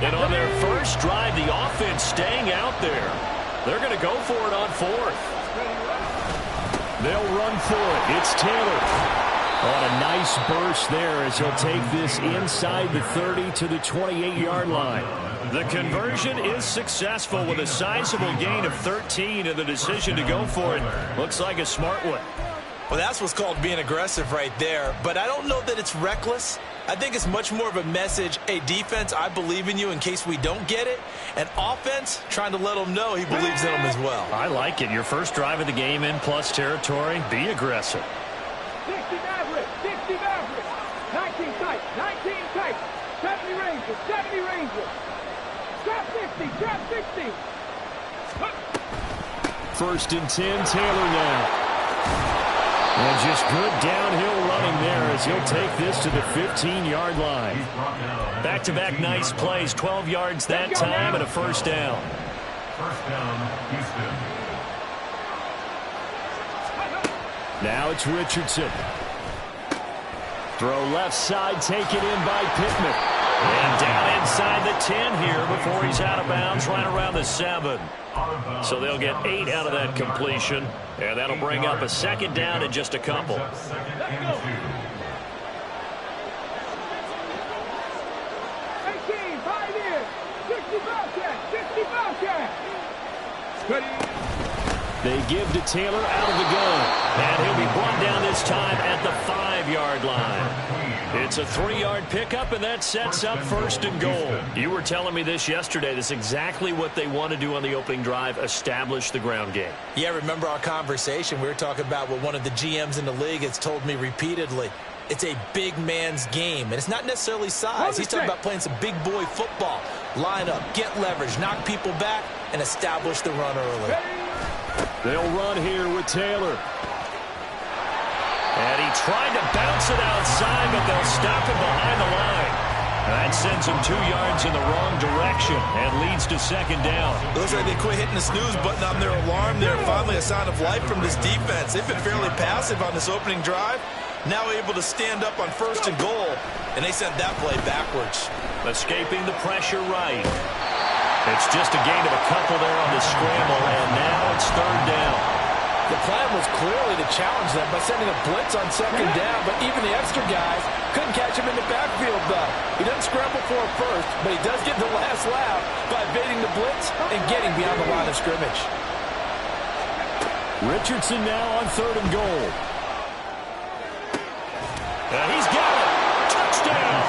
And on their first drive, the offense staying out there. They're going to go for it on fourth. They'll run for it. It's Taylor. On a nice burst there as he'll take this inside the 30 to the 28-yard line. The conversion is successful with a sizable gain of 13, and the decision to go for it looks like a smart one. Well, that's what's called being aggressive right there. But I don't know that it's reckless. I think it's much more of a message, hey, defense, I believe in you in case we don't get it. And offense, trying to let them know he believes in them as well. I like it. Your first drive of the game in plus territory, be aggressive. 60 Maverick, 60 Maverick, 19 tight, 19 tight, 70 Rangers, 70 Rangers. Trap 50, trap 60. First and 10, Taylor now. And just good downhill running there as he'll take this to the 15-yard line. Back-to-back nice plays, 12 yards that time and a first down. First down, Houston. Now it's Richardson. Throw left side, taken in by Pittman. And down inside the 10 here before he's out of bounds, right around the 7. So they'll get 8 out of that completion, and that'll bring up a second down in just a couple. 18, 5 in, 60 Bobcat, 60 Bobcat. They give to Taylor out of the gun, and he'll be brought down this time at the 5-yard line. It's a 3-yard pickup, and that sets up first and goal. You were telling me this yesterday. This is exactly what they want to do on the opening drive, establish the ground game. Yeah, remember our conversation? We were talking about what one of the GMs in the league has told me repeatedly. It's a big man's game, and it's not necessarily size. He's talking about playing some big boy football. Line up, get leverage, knock people back, and establish the run early. They'll run here with Taylor. And he tried to bounce it outside, but they'll stop him behind the line. That sends him 2 yards in the wrong direction and leads to second down. It looks like they quit hitting the snooze button on their alarm there. Finally a sign of life from this defense. They've been fairly passive on this opening drive. Now able to stand up on first and goal, and they sent that play backwards. Escaping the pressure right. It's just a gain of a couple there on the scramble, and now it's third down. The plan was clearly to challenge them by sending a blitz on second down, but even the extra guys couldn't catch him in the backfield, though. He doesn't scramble for it first, but he does get the last laugh by evading the blitz and getting beyond the line of scrimmage. Richardson now on third and goal. He's got it. Touchdown.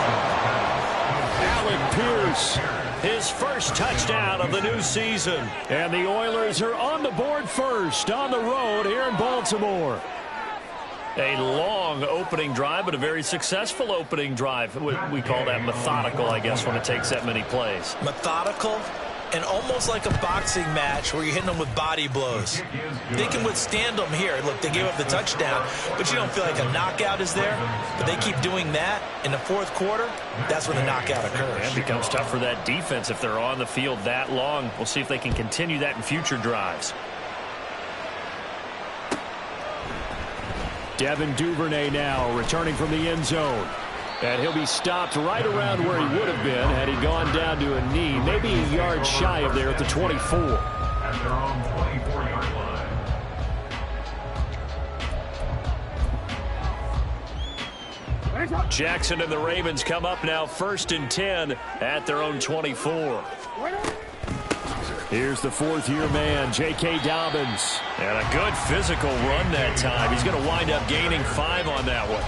Alec Pierce. His first touchdown of the new season. And the Oilers are on the board first on the road here in Baltimore. A long opening drive, but a very successful opening drive. We call that methodical, I guess, when it takes that many plays. Methodical and almost like a boxing match where you're hitting them with body blows. They can withstand them here. Look, they gave up the touchdown, but you don't feel like a knockout is there. But they keep doing that in the fourth quarter. That's when the knockout occurs. It becomes tough for that defense if they're on the field that long. We'll see if they can continue that in future drives. Devin Duvernay now returning from the end zone. And he'll be stopped right around where he would have been had he gone down to a knee, maybe a yard shy of there at the 24. At their own 24-yard line. Jackson and the Ravens come up now first and 10 at their own 24. Here's the fourth-year man, J.K. Dobbins. And a good physical run that time. He's going to wind up gaining 5 on that one.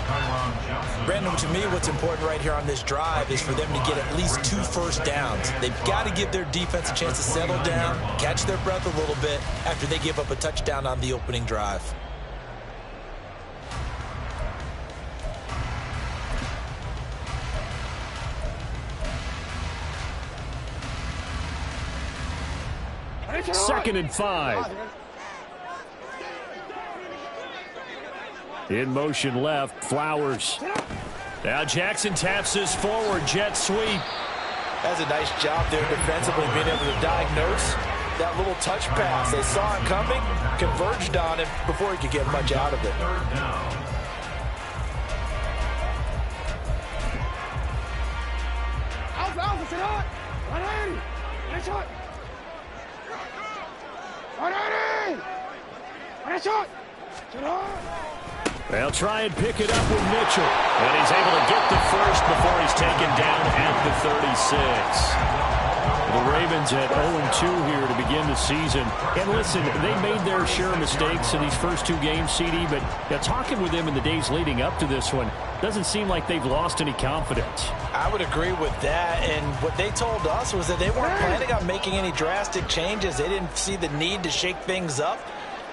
Brandon, to me, what's important right here on this drive is for them to get at least 2 first downs. They've got to give their defense a chance to settle down, catch their breath a little bit after they give up a touchdown on the opening drive. Second and 5. In motion left, Flowers. Now Jackson taps this forward, jet sweep. That's a nice job there defensively, being able to diagnose that little touch pass. They saw it coming, converged on it before he could get much out of it. They'll try and pick it up with Mitchell. And he's able to get the first before he's taken down at the 36. The Ravens at 0-2 here to begin the season. And listen, they made their share of mistakes in these first two games, CD, but talking with them in the days leading up to this one, doesn't seem like they've lost any confidence. I would agree with that, and what they told us was that they weren't planning on making any drastic changes. They didn't see the need to shake things up.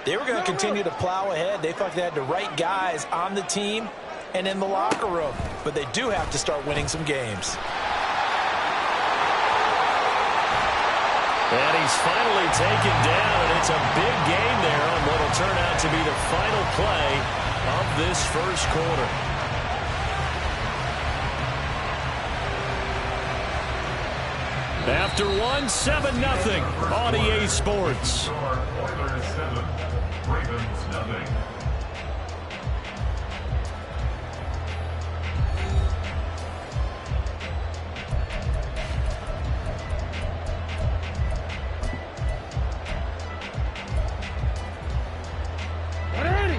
They were going to continue to plow ahead. They thought they had the right guys on the team and in the locker room, but they do have to start winning some games. And he's finally taken down, and it's a big gain there on what will turn out to be the final play of this first quarter. After one, 7-0 on EA Sports. Oilers 7, Ravens nothing.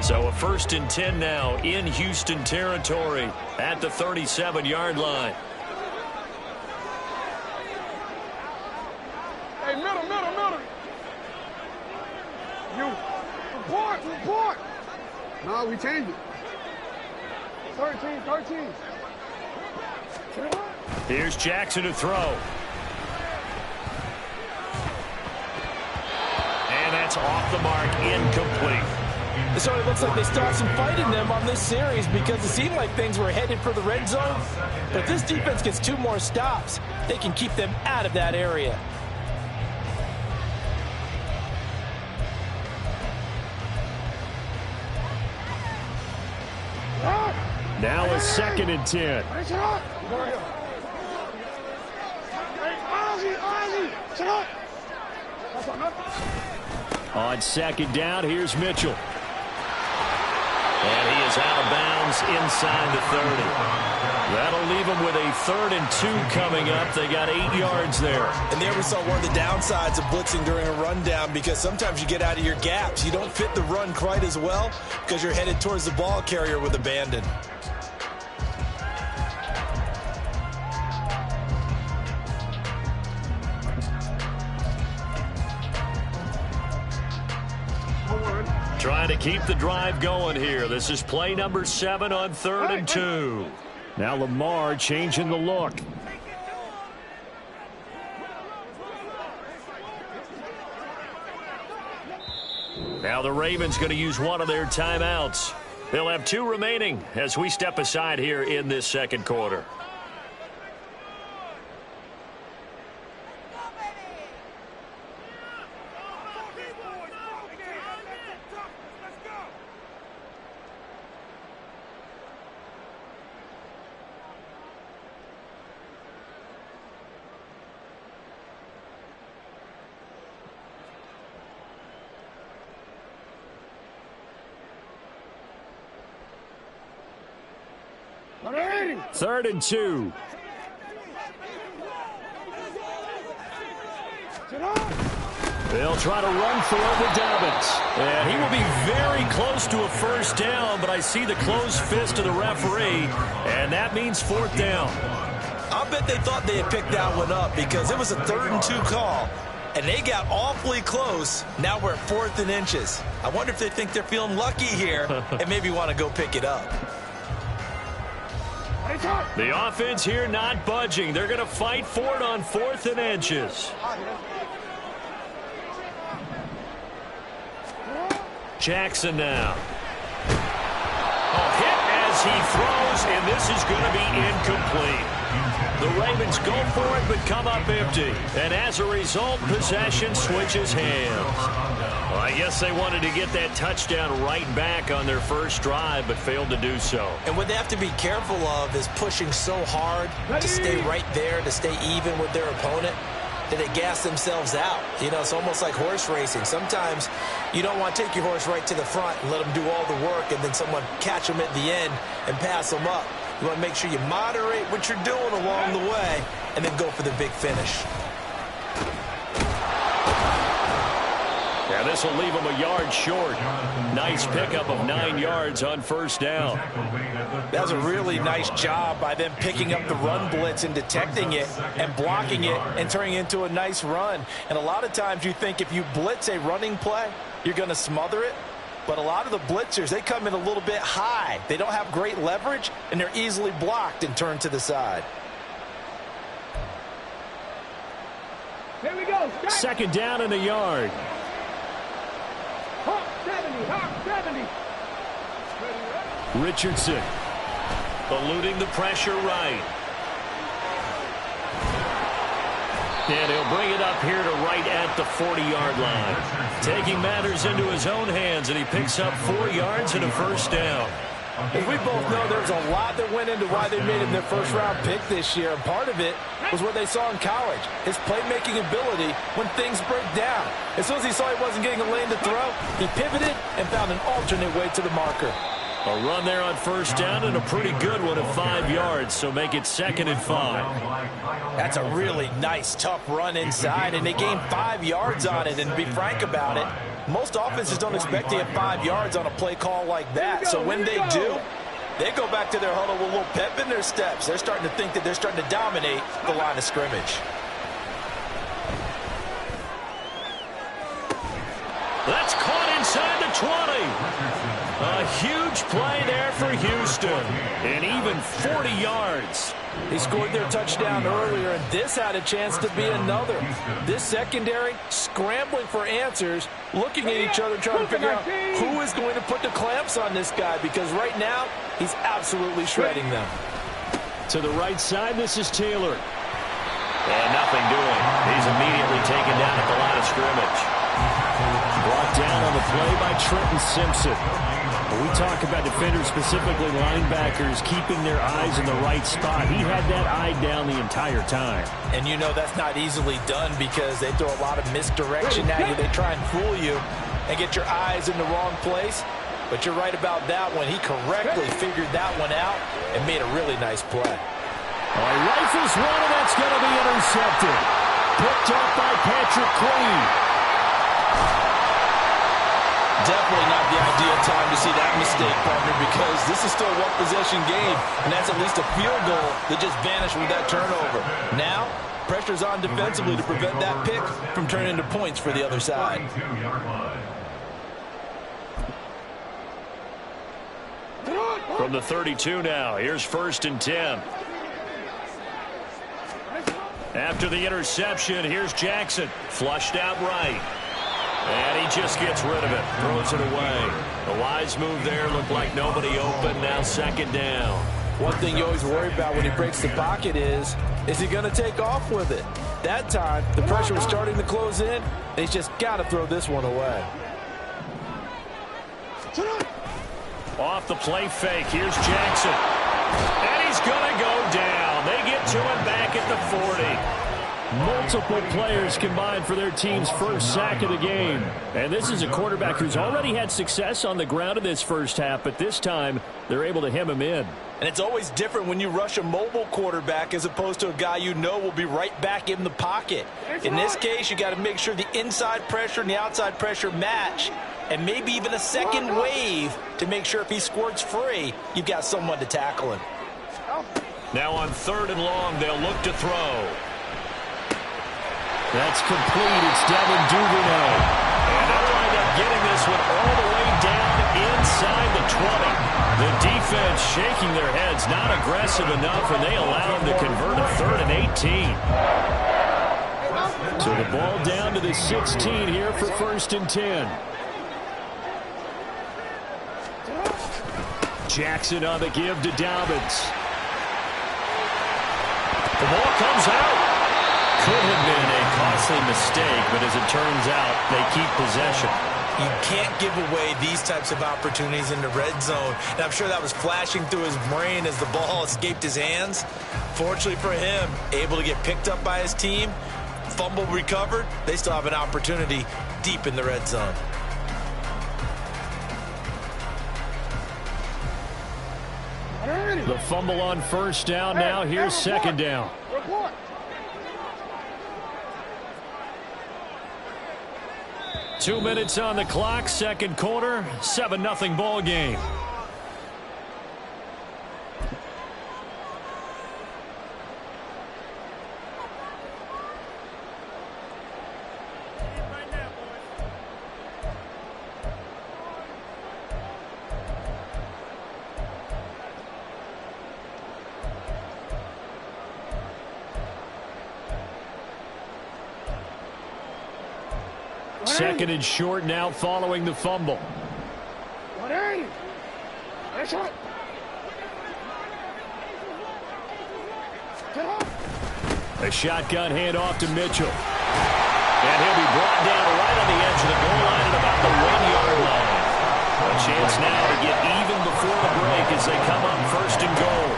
So a 1st and 10 now in Houston territory at the 37-yard line. Hey, middle. You. Report. No, we changed it. 13. Here's Jackson to throw. And that's off the mark, incomplete. So it looks like they start some fight in them on this series because it seemed like things were headed for the red zone. But this defense gets 2 more stops. They can keep them out of that area. Now a 2nd and 10. On 2nd down, here's Mitchell. And he is out of bounds inside the 30. That'll leave them with a 3rd and 2 coming up. They got 8 yards there. And there we saw one of the downsides of blitzing during a rundown, because sometimes you get out of your gaps. You don't fit the run quite as well because you're headed towards the ball carrier with abandon. Trying to keep the drive going here. This is play number 7 on 3rd and 2. Now Lamar changing the look. Now the Ravens going to use one of their timeouts. They'll have 2 remaining as we step aside here in this 2nd quarter. Third and 2. They'll try to run for it with Dobbins. And he will be very close to a 1st down, but I see the closed fist of the referee, and that means 4th down. I'll bet they thought they had picked that one up because it was a 3rd and 2 call, and they got awfully close. Now we're at 4th and inches. I wonder if they think they're feeling lucky here and maybe want to go pick it up. The offense here not budging. They're going to fight for it on 4th and inches. Jackson now. Hit as he throws, and this is going to be incomplete. The Ravens go for it, but come up empty. And as a result, possession switches hands. Well, I guess they wanted to get that touchdown right back on their first drive, but failed to do so. And what they have to be careful of is pushing so hard to stay right there, to stay even with their opponent, that they gas themselves out. You know, it's almost like horse racing. Sometimes you don't want to take your horse right to the front and let them do all the work, and then someone catch them at the end and pass them up. You want to make sure you moderate what you're doing along the way and then go for the big finish. And this will leave him a yard short. Nice pickup of 9 yards on first down. That was a really nice job by them picking up the run blitz and detecting it and blocking it and turning it into a nice run. And a lot of times you think if you blitz a running play, you're going to smother it. But a lot of the blitzers, they come in a little bit high. They don't have great leverage, and they're easily blocked and turned to the side. Here we go. Second down in the yard. Hawk 70, Hawk 70. Richardson eluding the pressure right. And he'll bring it up here to right at the 40-yard line. Taking matters into his own hands, and he picks up 4 yards and a first down. As we both know, there's a lot that went into why they made him their first-round pick this year, and part of it was what they saw in college, his playmaking ability when things break down. As soon as he saw he wasn't getting a lane to throw, he pivoted and found an alternate way to the marker. A run there on first down and a pretty good one of 5 yards, so make it 2nd and 5. That's a really nice, tough run inside, and they gained 5 yards on it. And to be frank about it, most offenses don't expect to get 5 yards on a play call like that. So when they do, they go back to their huddle with a little pep in their steps. They're starting to think that they're starting to dominate the line of scrimmage. That's caught inside the 20. A huge play there for Houston. And even 40 yards. He scored their touchdown earlier, and this had a chance to be another. This secondary scrambling for answers, looking at each other, trying to figure out who is going to put the clamps on this guy, because right now he's absolutely shredding them. To the right side, this is Taylor. And nothing doing. He's immediately taken down at the line of scrimmage. Brought down on the play by Trenton Simpson. When we talk about defenders, specifically linebackers, keeping their eyes in the right spot, he had that eye down the entire time. And you know that's not easily done because they throw a lot of misdirection at you. They try and fool you and get your eyes in the wrong place. But you're right about that one. He correctly figured that one out and made a really nice play. Rifles one, and that's going to be intercepted. Picked up by Patrick Queen. Definitely not the ideal time to see that mistake, partner, because this is still a one-possession game, and that's at least a field goal that just vanished with that turnover. Now, pressure's on defensively to prevent that pick from turning into points for the other side. From the 32 now, here's 1st and 10. After the interception, here's Jackson. Flushed out right. And he just gets rid of it. Throws it away. A wise move there. Looked like nobody open. Now 2nd down. One thing you always worry about when he breaks the pocket is he going to take off with it? That time, the pressure was starting to close in. He's just got to throw this one away. Off the play fake. Here's Jackson. And he's going to go down. They get to him back at the 40. Multiple players combined for their team's first sack of the game. And this is a quarterback who's already had success on the ground in this first half, but this time they're able to hem him in. And it's always different when you rush a mobile quarterback as opposed to a guy you know will be right back in the pocket. In this case, you got to make sure the inside pressure and the outside pressure match, and maybe even a second wave to make sure if he squirts free, you've got someone to tackle him. Now on 3rd and long, they'll look to throw. That's complete. It's Devin Duvernay. And they'll wind up getting this one all the way down inside the 20. The defense shaking their heads, not aggressive enough, and they allow them to convert a 3rd and 18. So the ball down to the 16 here for 1st and 10. Jackson on the give to Dobbins. The ball comes out. Could have been a costly mistake, but as it turns out, they keep possession. You can't give away these types of opportunities in the red zone. And I'm sure that was flashing through his brain as the ball escaped his hands. Fortunately for him, able to get picked up by his team, fumble recovered, they still have an opportunity deep in the red zone. The fumble on 1st down. Now here's 2nd down. 2 minutes on the clock, second quarter, 7-0 ball game. Second and short now following the fumble. A shotgun handoff to Mitchell. And he'll be brought down right on the edge of the goal line at about the 1-yard line. A chance now to get even before the break as they come up first and goal.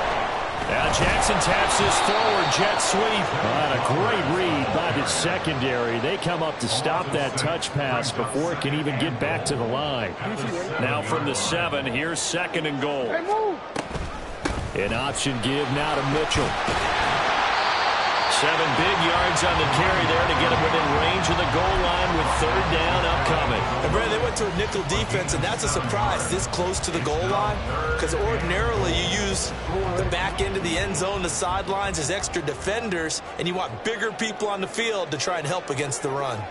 Now Jackson taps this forward jet sweep. And a great read by the secondary. They come up to stop that touch pass before it can even get back to the line. Now from the 7, here's second and goal. An option give now to Mitchell. 7 big yards on the carry there to get him within range of the goal line with third down upcoming. And Brad, they went to a nickel defense, and that's a surprise this close to the goal line, because ordinarily you use the back end of the end zone, the sidelines as extra defenders, and you want bigger people on the field to try and help against the run.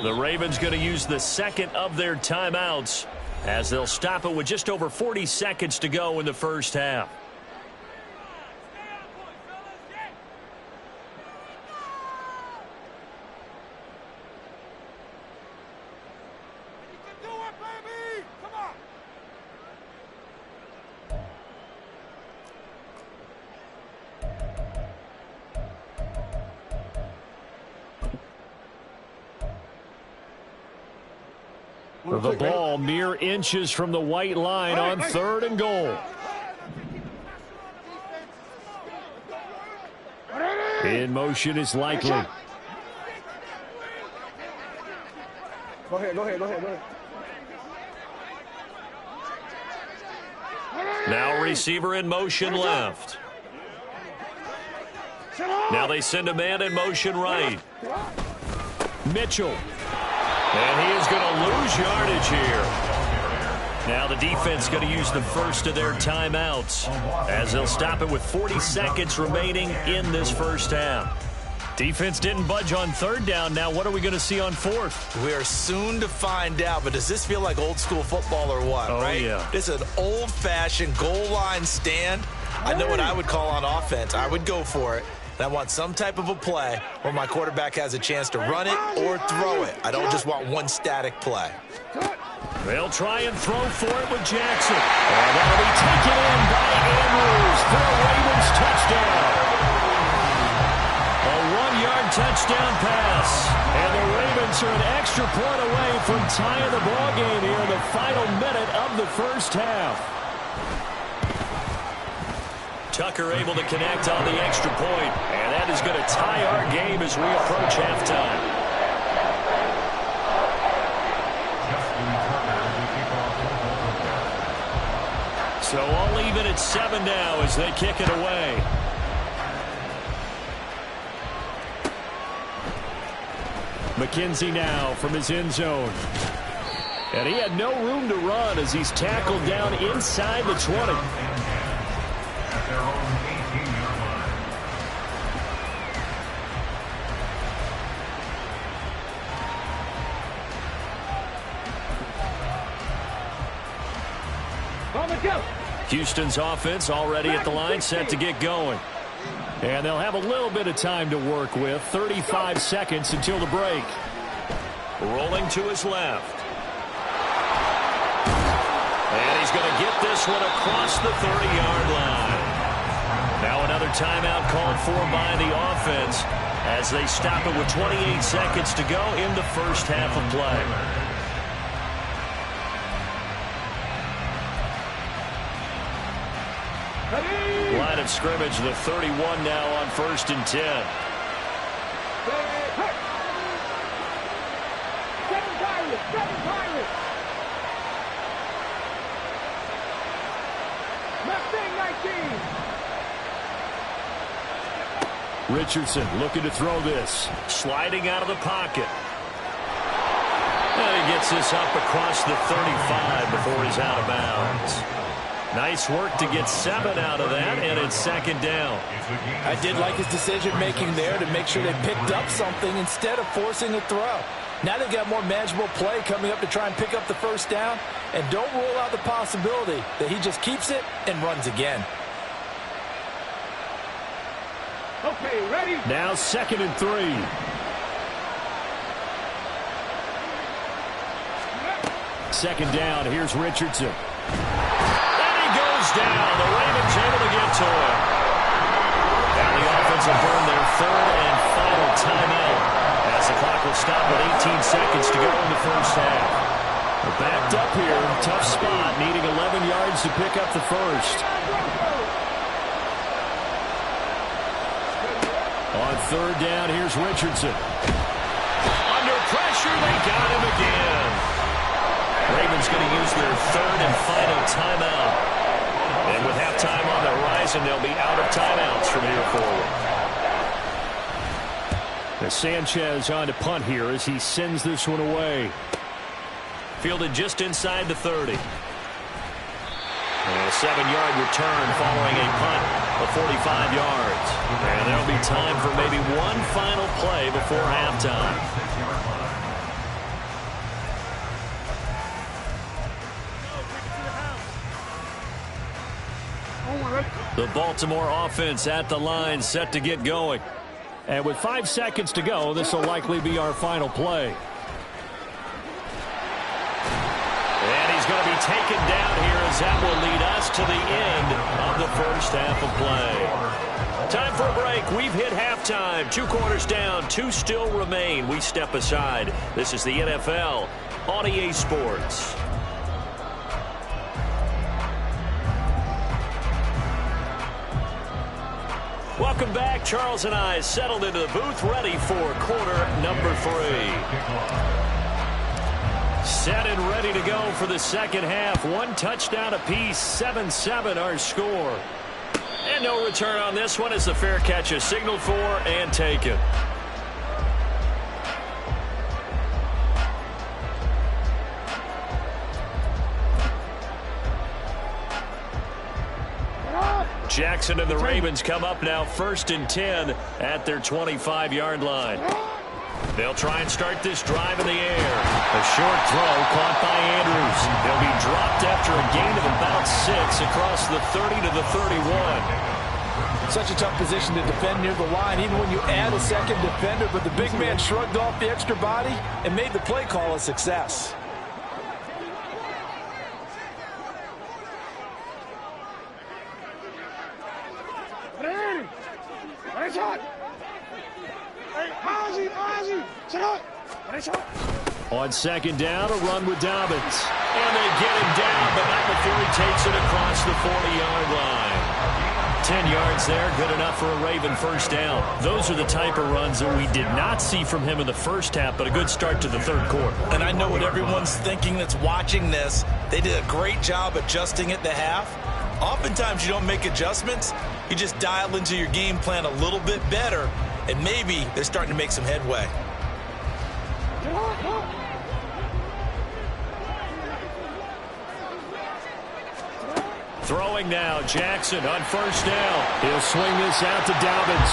The Ravens going to use the second of their timeouts as they'll stop it with just over 40 seconds to go in the first half. The ball mere inches from the white line on third and goal. In motion is likely. Go ahead. Now receiver in motion left. Now they send a man in motion right. Mitchell. And he is going to lose yardage here. Now the defense going to use the first of their timeouts as they'll stop it with 40 seconds remaining in this first half. Defense didn't budge on third down. Now what are we going to see on fourth? We are soon to find out, but does this feel like old school football or what? Oh, right? Yeah. This is an old-fashioned goal line stand. I know what I would call on offense. I would go for it. And I want some type of a play where my quarterback has a chance to run it or throw it. I don't just want one static play. They'll try and throw for it with Jackson. And that'll be taken in by Andrews for a Ravens touchdown. A 1-yard touchdown pass. And the Ravens are an extra point away from tying the ball game here in the final minute of the first half. Tucker able to connect on the extra point, and that is going to tie our game as we approach halftime. So all even at 7 now as they kick it away. McKenzie now from his end zone. And he had no room to run as he's tackled down inside the 20. Their own 18-yard line. Houston's offense already at the line, set to get going. And they'll have a little bit of time to work with. 35 seconds until the break. Rolling to his left. And he's going to get this one across the 30-yard line. Now another timeout called for by the offense as they stop it with 28 seconds to go in the first half of play. Line of of scrimmage, the 31 now on 1st and 10. Seven Pirates. Left wing 19. Richardson looking to throw this. Sliding out of the pocket. And he gets this up across the 35 before he's out of bounds. Nice work to get 7 out of that, and it's 2nd down. I did like his decision-making there to make sure they picked up something instead of forcing a throw. Now they've got more manageable play coming up to try and pick up the 1st down, and don't rule out the possibility that he just keeps it and runs again. Okay, ready? Now 2nd and 3. Second down, here's Richardson. And he goes down. The Ravens able to get to him. And the offense will burn their 3rd and final timeout as the clock will stop with 18 seconds to go in the 1st half. We're backed up here, tough spot, needing 11 yards to pick up the 1st. On 3rd down, here's Richardson. Under pressure, they got him again. Ravens going to use their 3rd and final timeout. And with halftime on the horizon, they'll be out of timeouts from here forward. Now Sanchez on to punt here as he sends this one away. Fielded just inside the 30. And a 7-yard return following a punt of 45 yards. And there'll be time for maybe one final play before halftime. The Baltimore offense at the line, set to get going. And with 5 seconds to go, this will likely be our final play. And he's going to be taken down here as that will lead us to the end of the 1st half of play. Time for a break. We've hit halftime. 2 quarters down, 2 still remain. We step aside. This is the NFL on EA Sports. Welcome back. Charles and I settled into the booth, ready for quarter number 3. Set and ready to go for the 2nd half. 1 touchdown apiece, 7-7 our score. And no return on this one as the fair catch is signaled for and taken. Jackson and the Ravens come up now 1st and 10 at their 25-yard line. They'll try and start this drive in the air. A short throw caught by Andrews. They'll be dropped after a gain of about 6 across the 30 to the 31. Such a tough position to defend near the line, even when you add a 2nd defender, but the big man shrugged off the extra body and made the play call a success. On 2nd down, a run with Dobbins. And they get him down, but not before he takes it across the 40-yard line. 10 yards there, good enough for a Raven 1st down. Those are the type of runs that we did not see from him in the 1st half, but a good start to the 3rd quarter. And I know what everyone's thinking that's watching this. They did a great job adjusting at the half. Oftentimes you don't make adjustments. You just dial into your game plan a little bit better, and maybe they're starting to make some headway. Throwing now, Jackson on 1st down. He'll swing this out to Dobbins.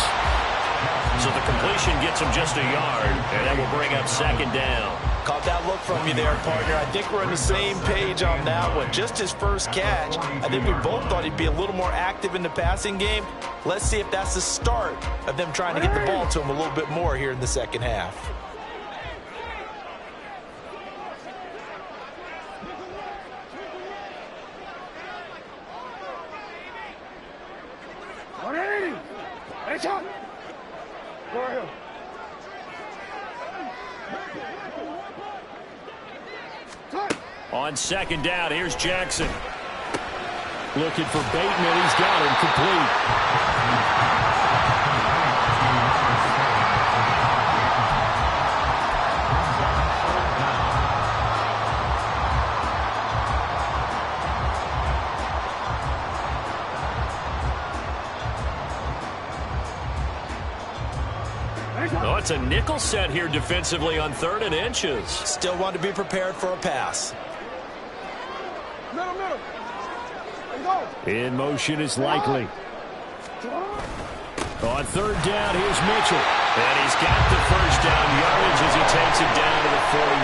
So the completion gets him just a yard, and that will bring up 2nd down. Caught that look from you there, partner. I think we're on the same page on that one. Just his first catch. I think we both thought he'd be a little more active in the passing game. Let's see if that's the start of them trying to get the ball to him a little bit more here in the 2nd half. On 2nd down, here's Jackson. Looking for Bateman. He's got him complete. Oh, it's a nickel set here defensively on 3rd and inches. Still want to be prepared for a pass. Middle. In motion is likely. On 3rd down, here's Mitchell. And he's got the first down yardage as he takes it down to the 49.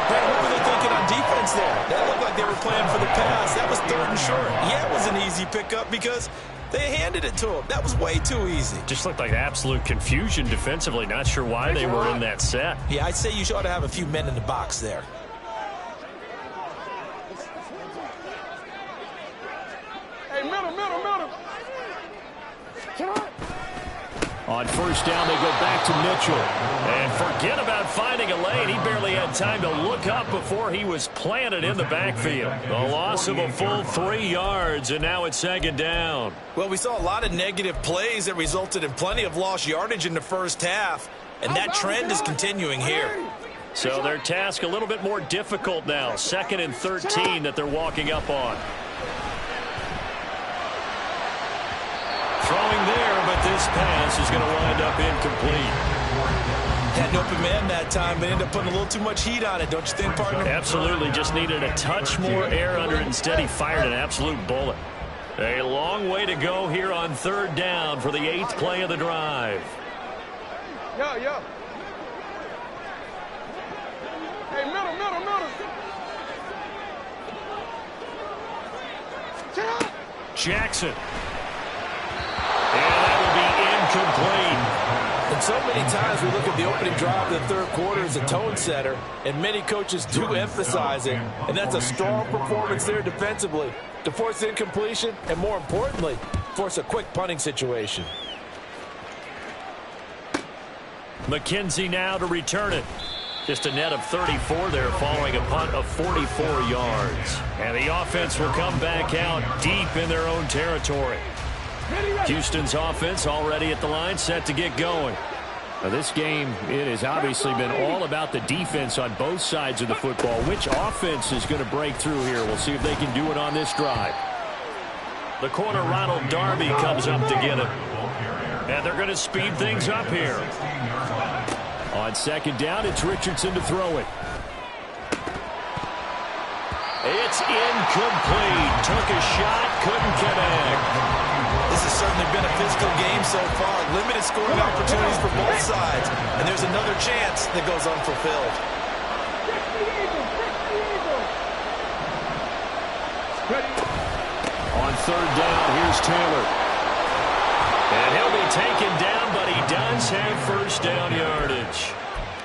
What were they thinking on defense there? That looked like they were playing for the pass. That was 3rd and short. Yeah, it was an easy pickup because they handed it to him. That was way too easy. Just looked like absolute confusion defensively. Not sure why they were in that set. Yeah, I'd say you ought to have a few men in the box there. Hey, middle. On 1st down, they go back to Mitchell. And forget about finding a lane. He barely had time to look up before he was planted in the backfield. A loss of a full 3 yards, and now it's 2nd down. Well, we saw a lot of negative plays that resulted in plenty of lost yardage in the first half, and that trend is continuing here. So their task a little bit more difficult now. 2nd and 13 that they're walking up on. Throwing there, but this pass is going to wind up incomplete. Had an open man that time, but ended up putting a little too much heat on it, don't you think, partner? Absolutely. Just needed a touch more air under it. Instead, he fired an absolute bullet. A long way to go here on 3rd down for the 8th play of the drive. Yo. Hey, middle. Jackson. And that will be incomplete. And so many times we look at the opening drive of the 3rd quarter as a tone setter, and many coaches do emphasize it, and that's a strong performance there defensively to force incompletion and, more importantly, force a quick punting situation. McKenzie now to return it. Just a net of 34 there following a punt of 44 yards. And the offense will come back out deep in their own territory. Houston's offense already at the line, set to get going. Now this game, it has obviously been all about the defense on both sides of the football. Which offense is going to break through here? We'll see if they can do it on this drive. The corner, Ronald Darby, comes up to get it. And they're going to speed things up here. On 2nd down, it's Richardson to throw it. It's incomplete. Took a shot, couldn't connect. This has certainly been a physical game so far. Limited scoring opportunities for both sides. And there's another chance that goes unfulfilled. On 3rd down, here's Taylor. And he'll be taken down, but he does have first down yardage.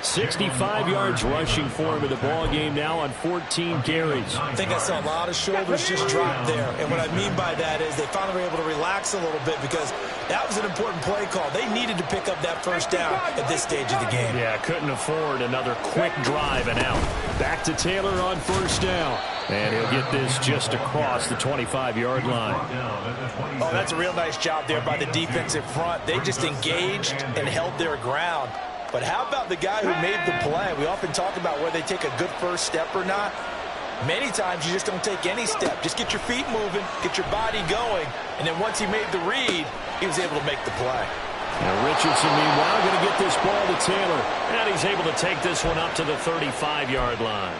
65 yards rushing for him in the ball game now on 14 carries. I think I saw a lot of shoulders just drop there. And what I mean by that is they finally were able to relax a little bit because that was an important play call. They needed to pick up that first down at this stage of the game. Yeah, couldn't afford another quick drive and out. Back to Taylor on 1st down. And he'll get this just across the 25-yard line. Oh, that's a real nice job there by the defensive front. They just engaged and held their ground. But how about the guy who made the play? We often talk about whether they take a good first step or not. Many times you just don't take any step. Just get your feet moving, get your body going, and then once he made the read, he was able to make the play. Now Richardson, meanwhile, going to get this ball to Taylor. And he's able to take this one up to the 35-yard line.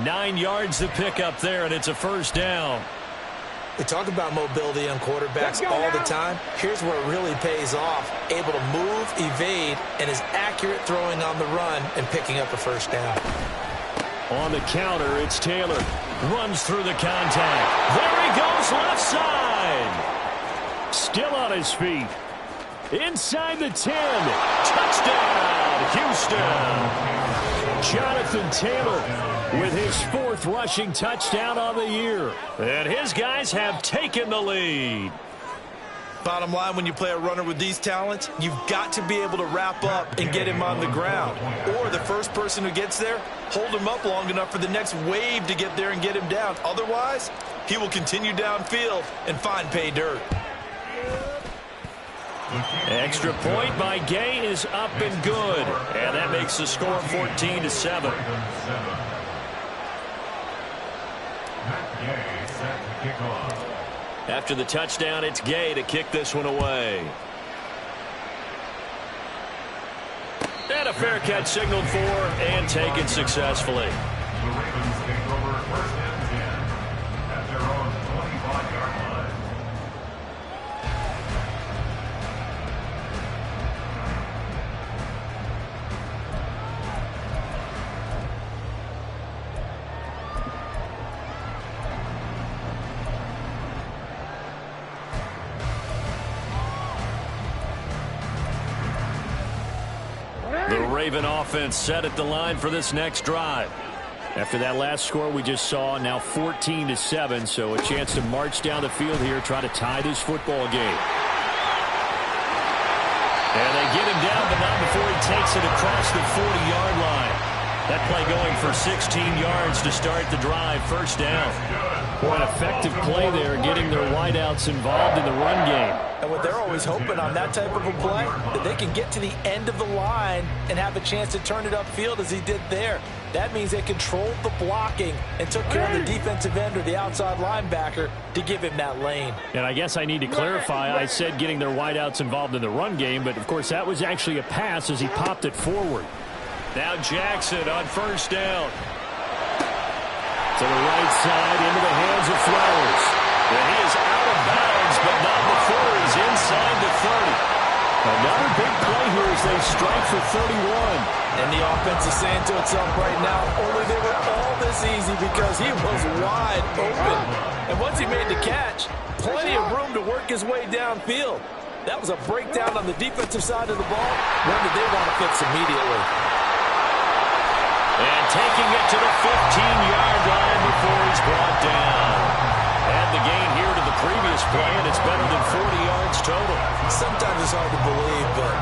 9 yards to pick up there, and it's a first down. We talk about mobility on quarterbacks all the time. Here's where it really pays off. Able to move, evade, and is accurate throwing on the run and picking up a first down. On the counter, it's Taylor. Runs through the contact. There he goes, left side. Still on his feet. Inside the 10. Touchdown, Houston. Jonathan Taylor with his 4th rushing touchdown on the year. And his guys have taken the lead. Bottom line, when you play a runner with these talents, you've got to be able to wrap up and get him on the ground. Or the first person who gets there, hold him up long enough for the next wave to get there and get him down. Otherwise, he will continue downfield and find pay dirt. Extra point by Gay is up and good. And that makes the score 14-7. After the touchdown, it's Gay to kick this one away. And a fair catch signaled for and taken successfully. The Ravens take over first and 10 at their own 25-yard line. The Raven offense set at the line for this next drive. After that last score we just saw, now 14-7, so a chance to march down the field here, try to tie this football game. And they get him down, but not before he takes it across the 40-yard line. That play going for 16 yards to start the drive, first down. Boy, an effective play there, getting their wideouts involved in the run game. And what they're always hoping on that type of a play, that they can get to the end of the line and have a chance to turn it upfield as he did there. That means they controlled the blocking and took care of the defensive end or the outside linebacker to give him that lane. And I guess I need to clarify, I said getting their wideouts involved in the run game, but of course that was actually a pass as he popped it forward. Now Jackson on first down. To the right side, into the hands of Flowers. And he is out of bounds, but not before he's inside the 30. Another big play here as they strike for 31. And the offense is saying to itself right now, only they were all this easy because he was wide open. And once he made the catch, plenty of room to work his way downfield. That was a breakdown on the defensive side of the ball, one that they want to fix immediately. And taking it to the 15-yard line before he's brought down. Add the gain here to the previous play, and it's better than 40 yards total. Sometimes it's hard to believe, but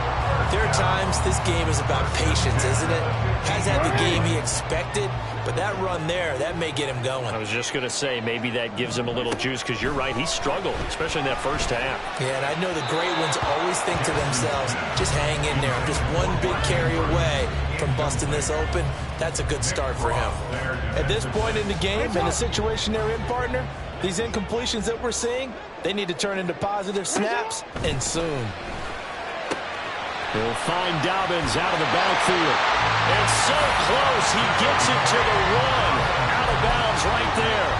there are times this game is about patience, isn't it? Has had the game he expected, but that run there, that may get him going. I was just going to say, maybe that gives him a little juice, because you're right, he struggled, especially in that first half. Yeah, and I know the great ones always think to themselves, just hang in there. I'm just one big carry away from busting this open. That's a good start for him. At this point in the game, in the situation they're in, partner, these incompletions that we're seeing, they need to turn into positive snaps, and soon. He'll find Dobbins out of the backfield. And so close, he gets it to the one. Out of bounds right there.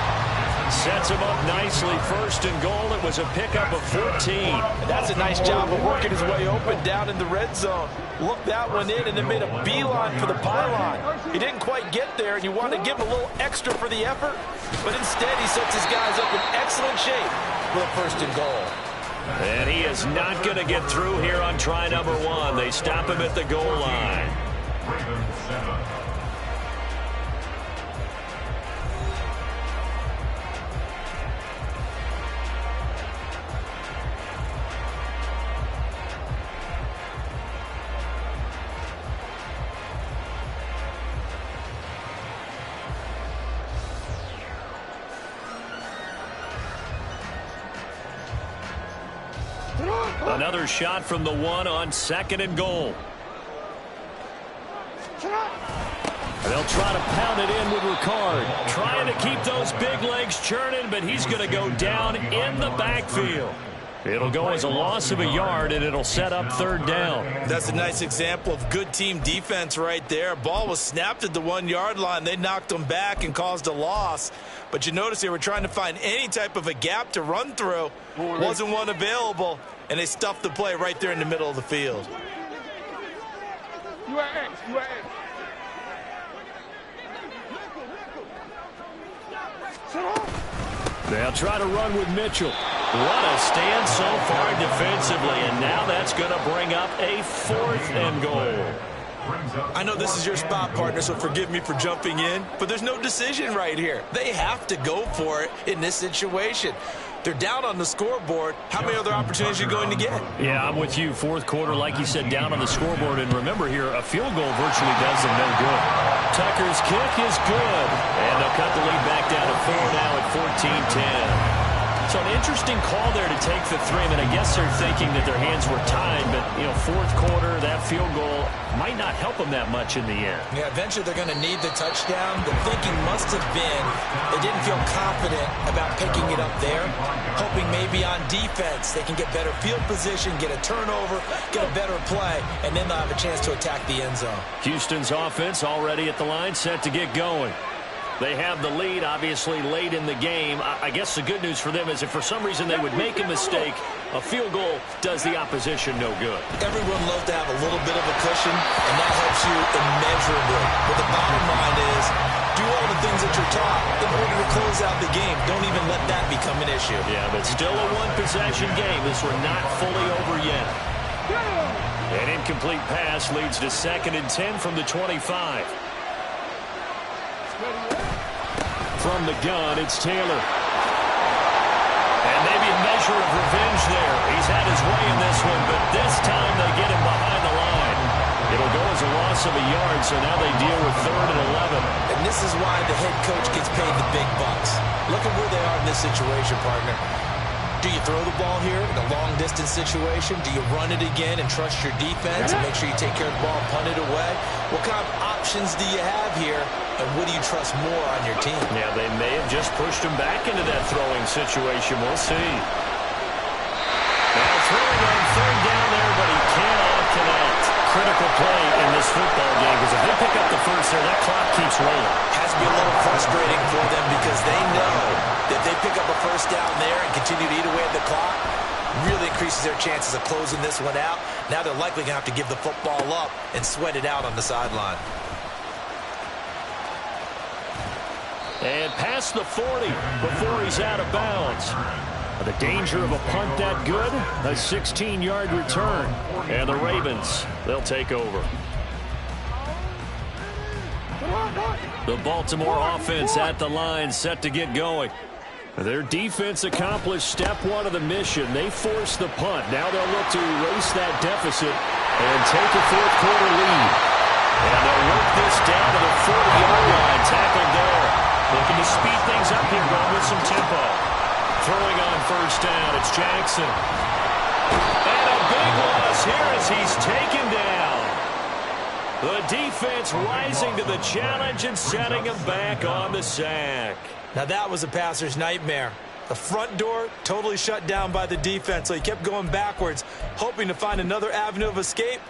Sets him up nicely. First and goal. It was a pickup of 14. That's a nice job of working his way open down in the red zone. Looked that one in and then made a beeline for the pylon. He didn't quite get there, and you want to give him a little extra for the effort, but instead he sets his guys up in excellent shape for the first and goal. And he is not going to get through here on try number one. They stop him at the goal line. Ravens 7. Another shot from the one on second and goal. They'll try to pound it in with Ricard. Trying to keep those big legs churning, but he's going to go down in the backfield. It'll go as a loss of a yard, and it'll set up third down. That's a nice example of good team defense right there. Ball was snapped at the 1 yard line. They knocked him back and caused a loss. But you notice they were trying to find any type of a gap to run through. Wasn't one available, and they stuffed the play right there in the middle of the field. You are X. You are X. They'll try to run with Mitchell. What a stand so far defensively, and now that's going to bring up a 4th and goal. I know this is your spot, partner, so forgive me for jumping in, but there's no decision right here. They have to go for it in this situation. They're down on the scoreboard. How many other opportunities are you going to get? Yeah, I'm with you. Fourth quarter, like you said, down on the scoreboard. And remember here, a field goal virtually does them no good. Tucker's kick is good. And they'll cut the lead back down to 4 now at 14-10. So an interesting call there to take the three. I mean, I guess they're thinking that their hands were tied, but, you know, fourth quarter, that field goal might not help them that much in the end. Yeah, eventually they're going to need the touchdown. The thinking must have been they didn't feel confident about picking it up there, hoping maybe on defense they can get better field position, get a turnover, get a better play, and then they'll have a chance to attack the end zone. Houston's offense already at the line, set to get going. They have the lead, obviously, late in the game. I guess the good news for them is if for some reason they would make a mistake, a field goal does the opposition no good. Everyone loves to have a little bit of a cushion, and that helps you immeasurably. But the bottom line is, do all the things that you're taught in order to close out the game. Don't even let that become an issue. Yeah, but still a one-possession game. This one not fully over yet. An incomplete pass leads to 2nd and 10 from the 25. From the gun, it's Taylor. And maybe a measure of revenge there. He's had his way in this one, but this time they get him behind the line. It'll go as a loss of a yard, so now they deal with 3rd and 11. And this is why the head coach gets paid the big bucks. Look at where they are in this situation, partner. Do you throw the ball here in a long-distance situation? Do you run it again and trust your defense and make sure you take care of the ball and punt it away? What kind of options do you have here, and what do you trust more on your team? Yeah, they may have just pushed him back into that throwing situation. We'll see. Now throwing on 3rd down there, but he cannot connect. Critical play in this football game, because if they pick up the first there, that clock keeps rolling. Has to be a little frustrating for them because they know that if they pick up a first down there and continue to eat away at the clock, really increases their chances of closing this one out. Now they're likely going to have to give the football up and sweat it out on the sideline. And past the 40 before he's out of bounds. The danger of a punt that good, a 16-yard return. And the Ravens, they'll take over. The Baltimore offense at the line, set to get going. Their defense accomplished step one of the mission. They forced the punt. Now they'll look to erase that deficit and take a fourth quarter lead. And they'll work this down to the 40-yard line, tackled there. Looking to speed things up here, going with some tempo. Throwing on first down, it's Jackson. And a big loss here as he's taken down. The defense rising to the challenge and setting him back on the sack. Now that was a passer's nightmare. The front door totally shut down by the defense, so he kept going backwards, hoping to find another avenue of escape.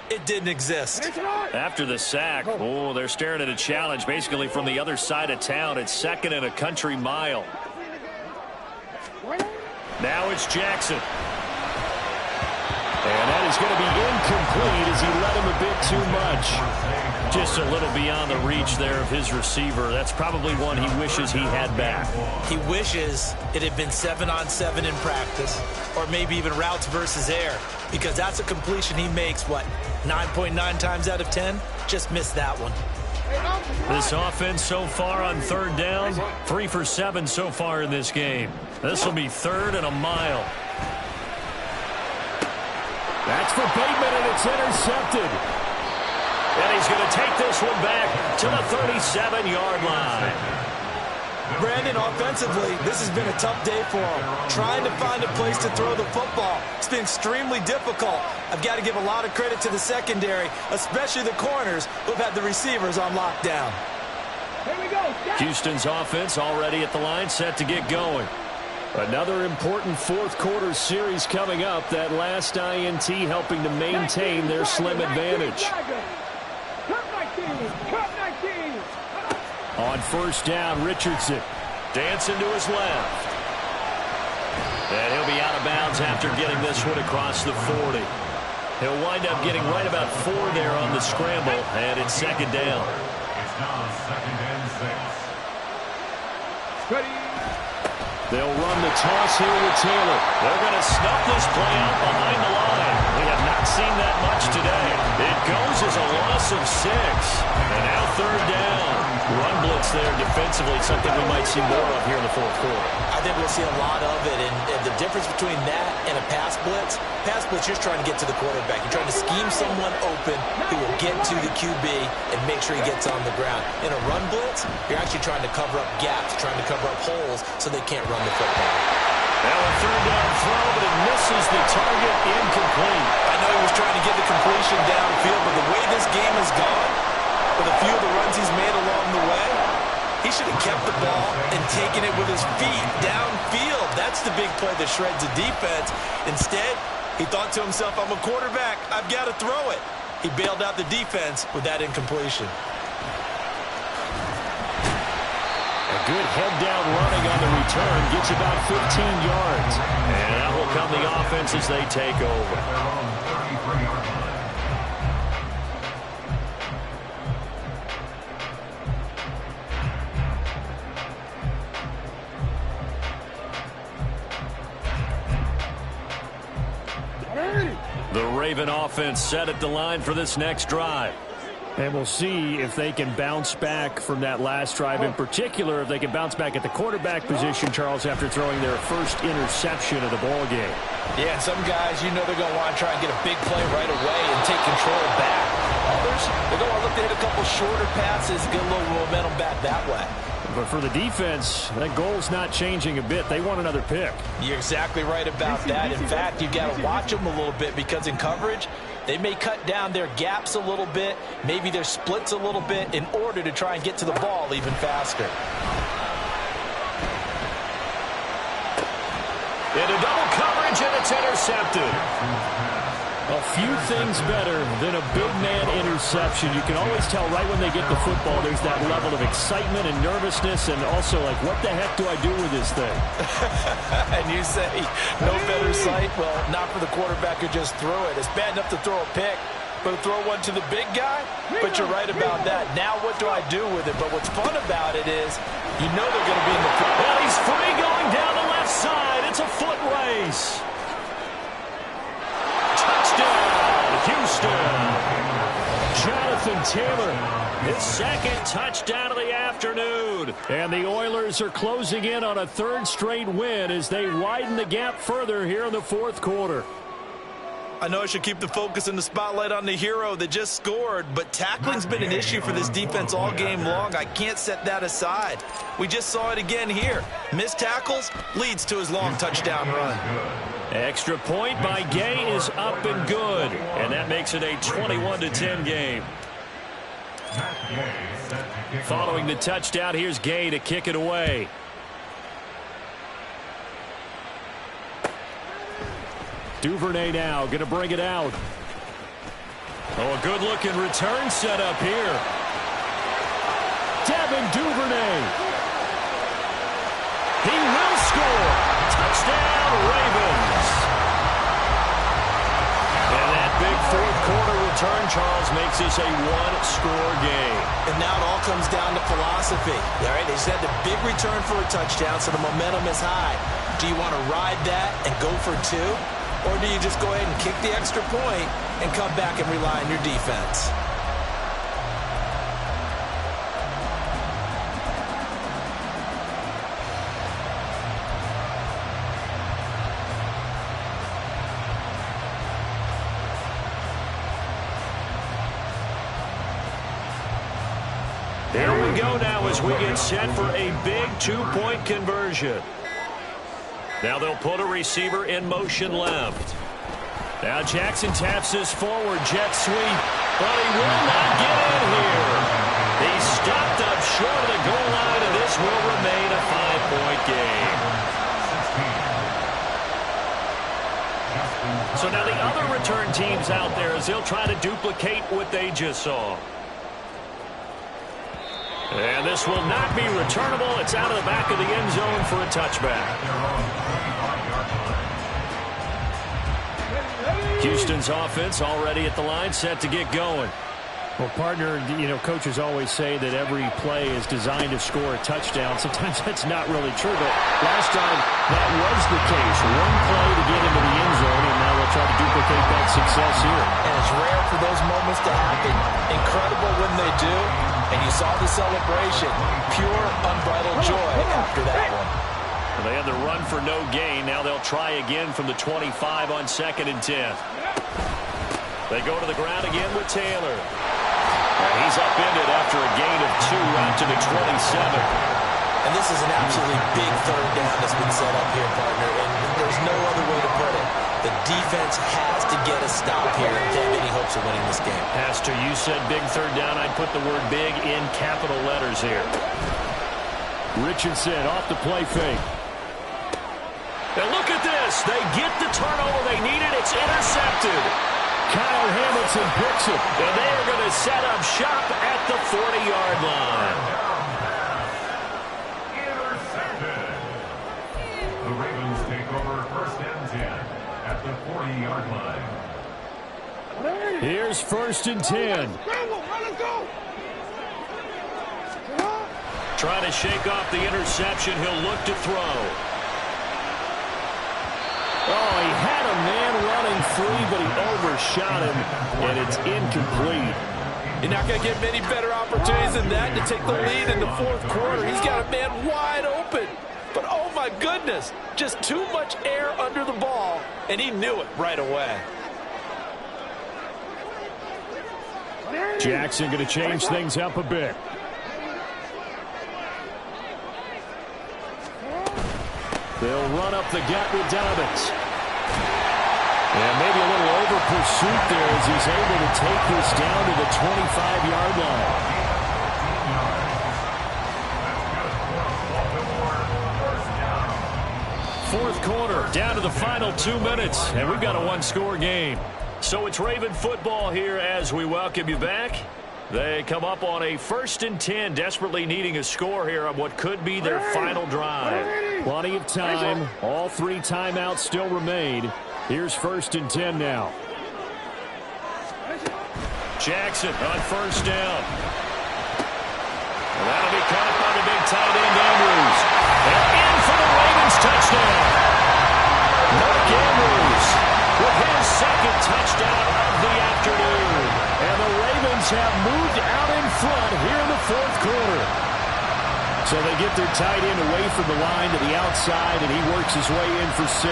It didn't exist. After the sack, oh, they're staring at a challenge basically from the other side of town. It's 2nd and a country mile. Now it's Jackson. And that is going to be incomplete as he let him a bit too much. Just a little beyond the reach there of his receiver. That's probably one he wishes he had back. He wishes it had been 7-on-7 in practice, or maybe even routes versus air, because that's a completion he makes, what, 9.9 times out of 10? Just missed that one. This offense so far on 3rd down, 3 for 7 so far in this game. This will be 3rd and a mile. That's for Bateman, and it's intercepted. And he's going to take this one back to the 37-yard line. Brandon, offensively, this has been a tough day for him. Trying to find a place to throw the football. It's been extremely difficult. I've got to give a lot of credit to the secondary, especially the corners who've had the receivers on lockdown. Here we go. Houston's offense already at the line, set to get going. Another important fourth quarter series coming up. That last INT helping to maintain their slim advantage. On first down, Richardson dancing to his left. And he'll be out of bounds after getting this one across the 40. He'll wind up getting right about 4 there on the scramble, and it's 2nd down. It's now 2nd and 6. Ready. They'll run the toss here with Taylor. They're going to snuff this play out behind the line. We have not seen that much today. It goes as a loss loss of 6. And now third down. Run blitz there defensively, something we might see more of here in the fourth quarter. I think we'll see a lot of it, and the difference between that and a pass blitz, you're just trying to get to the quarterback. You're trying to scheme someone open who will get to the QB and make sure he gets on the ground. In a run blitz, you're actually trying to cover up gaps, trying to cover up holes so they can't run the football. Now a third down throw, but it misses the target, incomplete. I know he was trying to get the completion downfield, but the way this game has gone, with a few of the runs he's made along the way, he should have kept the ball and taken it with his feet downfield. That's the big play that shreds the defense. Instead, he thought to himself, I'm a quarterback, I've got to throw it. He bailed out the defense with that incompletion. A good head-down running on the return gets about 15 yards. And out will come the offense as they take over. The Raven offense set at the line for this next drive. And we'll see if they can bounce back from that last drive. In particular, if they can bounce back at the quarterback position, Charles, after throwing their first interception of the ball game. Yeah, and some guys, you know they're going to want to try and get a big play right away and take control back. Others, they're going to look to hit a couple shorter passes, get a little momentum back that way. But for the defense, that goal's not changing a bit. They want another pick. You're exactly right about that. In fact, you've got to watch them a little bit because in coverage, they may cut down their gaps a little bit, maybe their splits a little bit in order to try and get to the ball even faster. Into double coverage, and it's intercepted. A few things better than a big man interception. You can always tell right when they get the football, there's that level of excitement and nervousness, and also like, what the heck do I do with this thing? And you say, no better sight? Well, not for the quarterback who just threw it. It's bad enough to throw a pick, but to throw one to the big guy? But you're right about that. Now what do I do with it? But what's fun about it is, you know they're going to be in the football. Well, he's free going down the left side. It's a foot race. Touchdown, Houston. Jonathan Taylor, his second touchdown of the afternoon. And the Oilers are closing in on a third straight win as they widen the gap further here in the fourth quarter. I know I should keep the focus and the spotlight on the hero that just scored, but tackling's been an issue for this defense all game long. I can't set that aside. We just saw it again here. Missed tackles leads to his long touchdown run. Extra point by Gay is up and good, and that makes it a 21-10 game. Following the touchdown, here's Gay to kick it away. Duvernay now going to bring it out. Oh, a good-looking return set up here. Devin Duvernay. He will score. Touchdown, Ravens. And that big fourth-quarter return, Charles, makes this a one-score game. And now it all comes down to philosophy. All right, they just had the big return for a touchdown, so the momentum is high. Do you want to ride that and go for two? Or do you just go ahead and kick the extra point and come back and rely on your defense? There we go now as we get set for a big two-point conversion. Now they'll put a receiver in motion left. Now Jackson taps this forward, jet sweep, but he will not get in here. He's stopped up short of the goal line, and this will remain a 5-point game. So now the other return teams out there as they'll try to duplicate what they just saw. And this will not be returnable. It's out of the back of the end zone for a touchback. Houston's offense already at the line, set to get going. Well, partner, you know, coaches always say that every play is designed to score a touchdown. Sometimes that's not really true, but last time that was the case. One play to get into the end zone, and now they'll try to duplicate that success here. And it's rare for those moments to happen. Incredible when they do. And you saw the celebration. Pure, unbridled joy after that one. Well, they had the run for no gain. Now they'll try again from the 25 on 2nd and 10. They go to the ground again with Taylor. And he's upended after a gain of 2 out to the 27. And this is an absolutely big third down that's been set up here, partner. And there's no other way to put it. The defense has to get a stop here if they have any hopes of winning this game. Pastor, you said big third down. I'd put the word big in capital letters here. Richardson off the play fake. And look at this. They get the turnover they needed. It's intercepted. Kyle Hamilton picks it. And they are going to set up shop at the 40-yard line. Intercepted. The Ravens take over 1st and 10 at the 40-yard line. Here's 1st and 10. Trying to shake off the interception. He'll look to throw. Oh, he had a man running free, but he overshot him, and it's incomplete. You're not going to get many better opportunities than that to take the lead in the 4th quarter. He's got a man wide open. But, oh, my goodness, just too much air under the ball, and he knew it right away. Jackson going to change things up a bit. They'll run up the gut with Dobbins. And maybe a little over pursuit there as he's able to take this down to the 25-yard line. 4th quarter, down to the final 2 minutes, and we've got a one-score game. So it's Raven football here as we welcome you back. They come up on a 1st and 10, desperately needing a score here on what could be their final drive. Plenty of time. All 3 timeouts still remain. Here's 1st and 10 now. Jackson on 1st down. And that'll be caught by the big tight end Andrews. And in for the Ravens touchdown. Mark Andrews with his 2nd touchdown of the afternoon. And the Ravens have moved out in front here in the 4th quarter. So they get their tight end away from the line to the outside, and he works his way in for 6.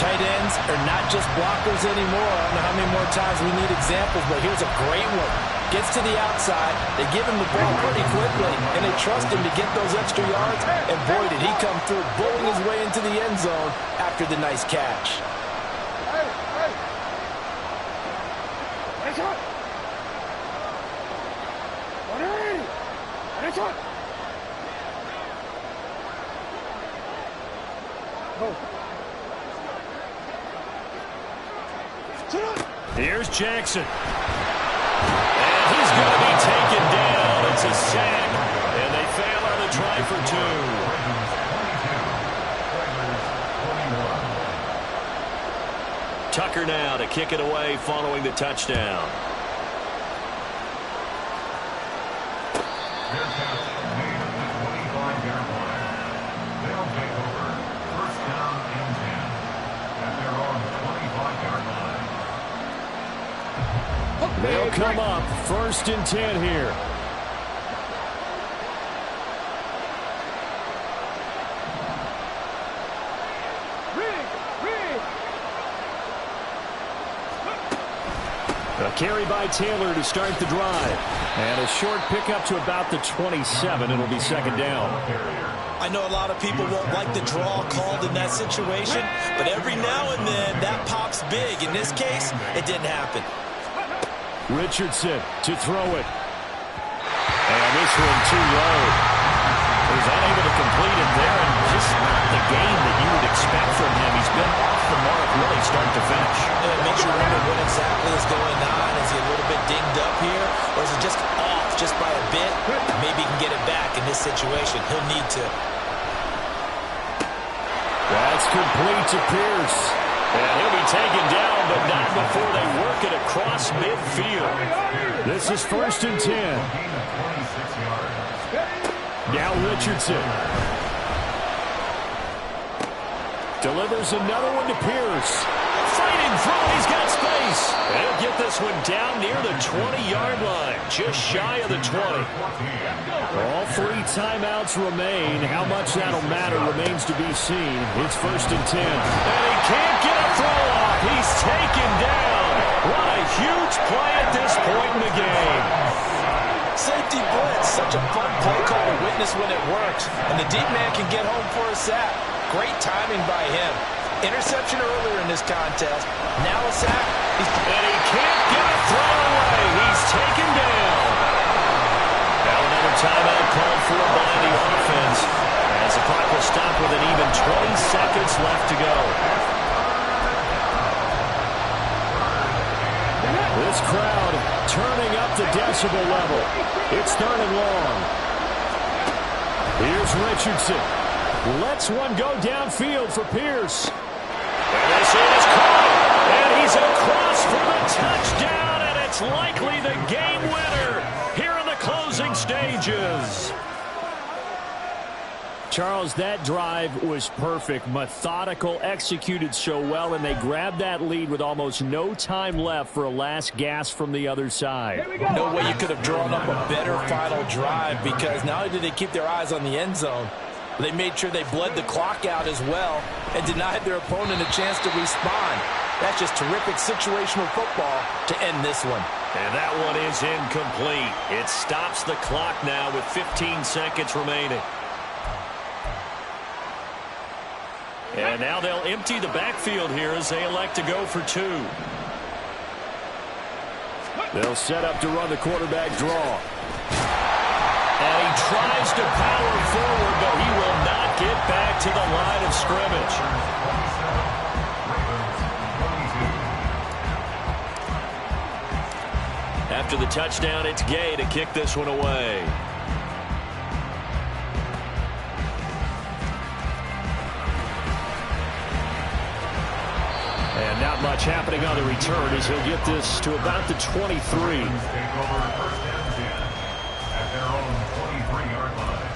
Tight ends are not just blockers anymore. I don't know how many more times we need examples, but here's a great one. Gets to the outside, they give him the ball pretty quickly, and they trust him to get those extra yards, and boy, did he come through, bowling his way into the end zone after the nice catch. Here's Jackson. And he's going to be taken down. It's a sack. And they fail on the try for 2. Tucker now to kick it away following the touchdown. They'll come up 1st and 10 here. A carry by Taylor to start the drive. And a short pickup to about the 27. It'll be 2nd down. I know a lot of people won't like the draw called in that situation, but every now and then that pops big. In this case, it didn't happen. Richardson to throw it. And this one too low. He's unable to complete it there, and just not the game that you would expect from him. He's been off the mark really start to finish. And it makes you wonder what exactly is going on. Is he a little bit dinged up here, or is it just off just by a bit? Maybe he can get it back in this situation. He'll need to. That's complete to Pierce. And he'll be taken down, but not before they work it across midfield. This is 1st and 10. Now Richardson. Delivers another one to Pierce. Fight Speeding through. He's got space. And he'll get this one down near the 20-yard line. Just shy of the 20. All 3 timeouts remain. How much that'll matter remains to be seen. It's 1st and 10. And he can't get a throw off. He's taken down. What a huge play at this point in the game. Safety blitz, such a fun play call to witness when it works. And the deep man can get home for a sack. Great timing by him. Interception earlier in this contest. Now a sack. And he can't get a throw away. He's taken down. Now another timeout called for by the offense, as the clock will stop with an even 20 seconds left to go. This crowd turning up the decibel level. It's 3rd and long. Here's Richardson. Lets one go downfield for Pierce. And this is caught. And he's across for the touchdown. And it's likely the game winner here in the closing stages. Charles, that drive was perfect, methodical, executed so well, and they grabbed that lead with almost no time left for a last gasp from the other side. No way you could have drawn up a better final drive, because not only did they keep their eyes on the end zone, they made sure they bled the clock out as well and denied their opponent a chance to respond. That's just terrific situational football to end this one. And that one is incomplete. It stops the clock now with 15 seconds remaining. And now they'll empty the backfield here as they elect to go for 2. They'll set up to run the quarterback draw. And he tries to power forward, but he will not get back to the line of scrimmage. After the touchdown, it's Gay to kick this one away. And not much happening on the return as he'll get this to about the 23. Take over 1st and 10 at their own 23-yard line.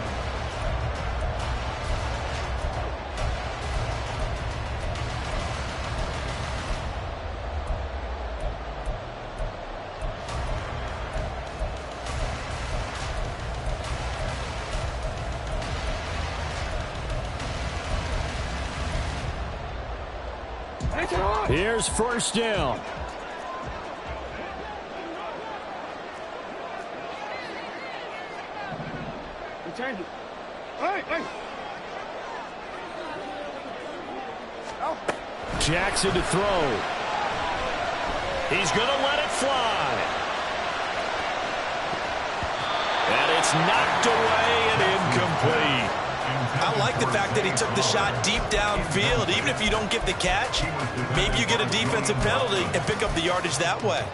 Here's 1st down. Change it. Hey. Jackson to throw. He's going to let it fly. And it's knocked away and incomplete. I like the fact that he took the shot deep downfield. Even if you don't get the catch, maybe you get a defensive penalty and pick up the yardage that way.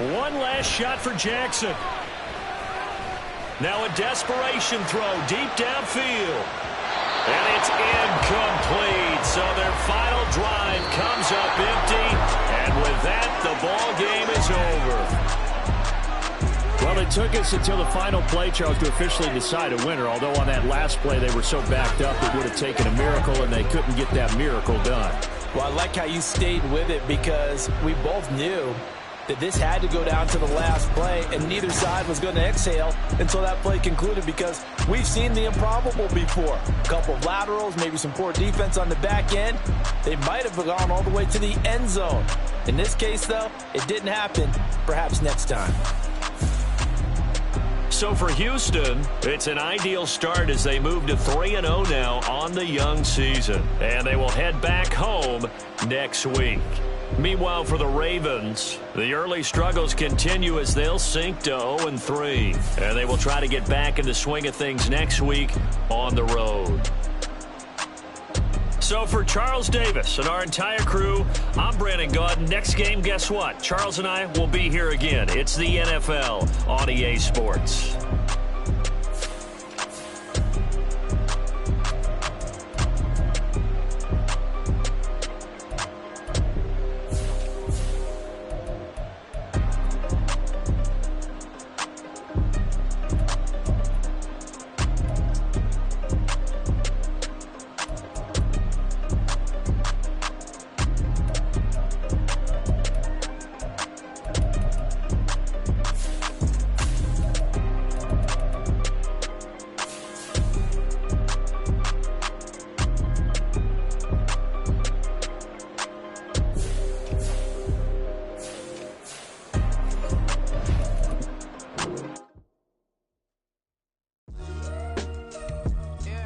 One last shot for Jackson. Now a desperation throw deep downfield. And it's incomplete. So their final drive comes up empty. And with that, the ball game is over. Well, it took us until the final play, Charles, to officially decide a winner. Although on that last play they were so backed up it would have taken a miracle, and they couldn't get that miracle done. Well, I like how you stayed with it, because we both knew that this had to go down to the last play, and neither side was going to exhale until that play concluded, because we've seen the improbable before. A couple of laterals, maybe some poor defense on the back end. They might have gone all the way to the end zone. In this case, though, it didn't happen. Perhaps next time. So for Houston, it's an ideal start as they move to 3-0 now on the young season. And they will head back home next week. Meanwhile, for the Ravens, the early struggles continue as they'll sink to 0-3. And they will try to get back in the swing of things next week on the road. So for Charles Davis and our entire crew, I'm Brandon Gaudin. Next game, guess what? Charles and I will be here again. It's the NFL on EA Sports.